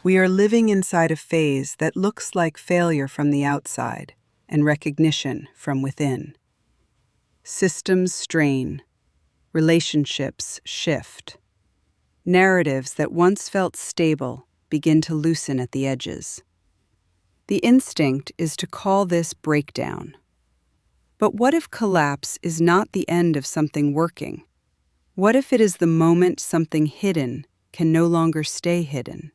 We are living inside a phase that looks like failure from the outside and recognition from within. Systems strain, relationships shift. Narratives that once felt stable begin to loosen at the edges. The instinct is to call this breakdown. But what if collapse is not the end of something working? What if it is the moment something hidden can no longer stay hidden?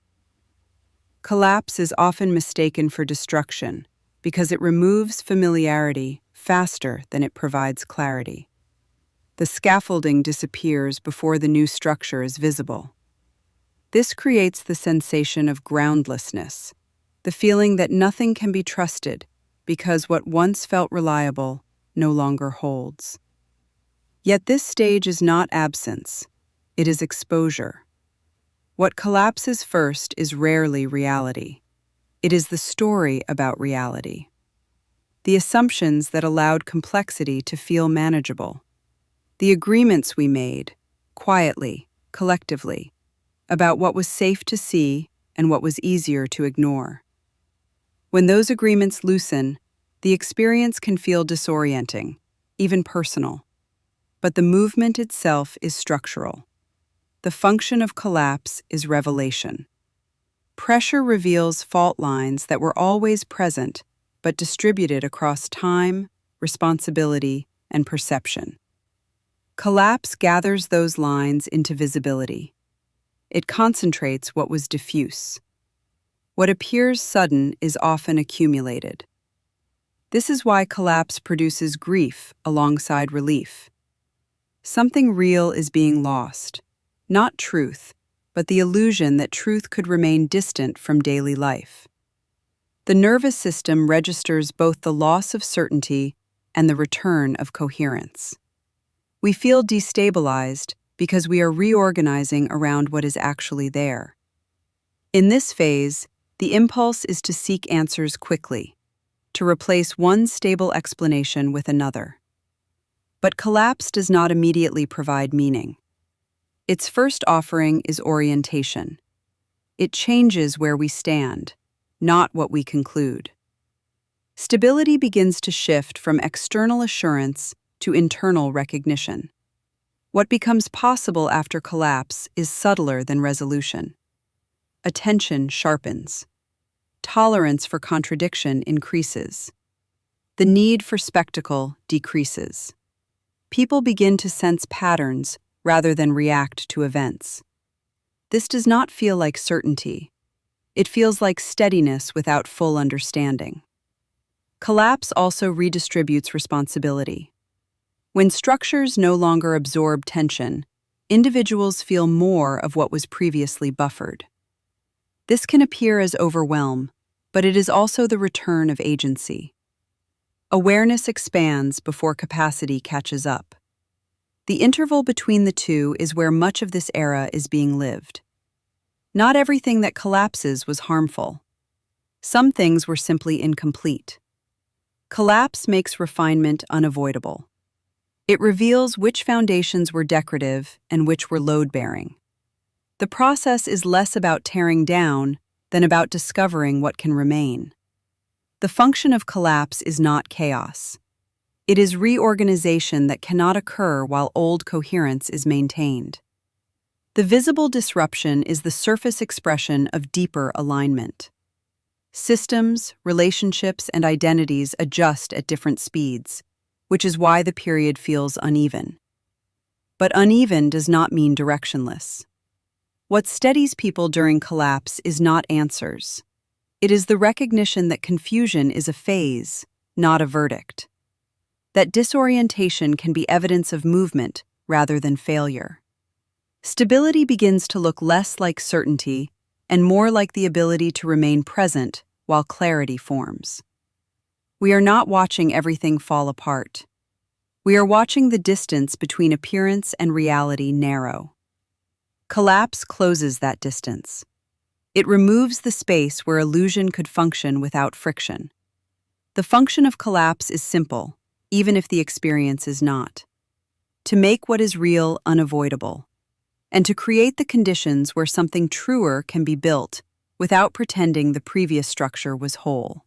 Collapse is often mistaken for destruction because it removes familiarity faster than it provides clarity. The scaffolding disappears before the new structure is visible. This creates the sensation of groundlessness, the feeling that nothing can be trusted because what once felt reliable no longer holds. Yet this stage is not absence, it is exposure. What collapses first is rarely reality. It is the story about reality. The assumptions that allowed complexity to feel manageable. The agreements we made, quietly, collectively, about what was safe to see and what was easier to ignore. When those agreements loosen, the experience can feel disorienting, even personal. But the movement itself is structural. The function of collapse is revelation. Pressure reveals fault lines that were always present, but distributed across time, responsibility, and perception. Collapse gathers those lines into visibility. It concentrates what was diffuse. What appears sudden is often accumulated. This is why collapse produces grief alongside relief. Something real is being lost, not truth, but the illusion that truth could remain distant from daily life. The nervous system registers both the loss of certainty and the return of coherence. We feel destabilized because we are reorganizing around what is actually there. In this phase, the impulse is to seek answers quickly, to replace one stable explanation with another. But collapse does not immediately provide meaning. Its first offering is orientation. It changes where we stand, not what we conclude. Stability begins to shift from external assurance to internal recognition. What becomes possible after collapse is subtler than resolution. Attention sharpens. Tolerance for contradiction increases. The need for spectacle decreases. People begin to sense patterns rather than react to events. This does not feel like certainty. It feels like steadiness without full understanding. Collapse also redistributes responsibility. When structures no longer absorb tension, individuals feel more of what was previously buffered. This can appear as overwhelm, but it is also the return of agency. Awareness expands before capacity catches up. The interval between the two is where much of this era is being lived. Not everything that collapses was harmful. Some things were simply incomplete. Collapse makes refinement unavoidable. It reveals which foundations were decorative and which were load-bearing. The process is less about tearing down than about discovering what can remain. The function of collapse is not chaos. It is reorganization that cannot occur while old coherence is maintained. The visible disruption is the surface expression of deeper alignment. Systems, relationships, and identities adjust at different speeds, which is why the period feels uneven. But uneven does not mean directionless. What steadies people during collapse is not answers. It is the recognition that confusion is a phase, not a verdict. That disorientation can be evidence of movement rather than failure. Stability begins to look less like certainty and more like the ability to remain present while clarity forms. We are not watching everything fall apart. We are watching the distance between appearance and reality narrow. Collapse closes that distance. It removes the space where illusion could function without friction. The function of collapse is simple, even if the experience is not. To make what is real unavoidable, and to create the conditions where something truer can be built without pretending the previous structure was whole.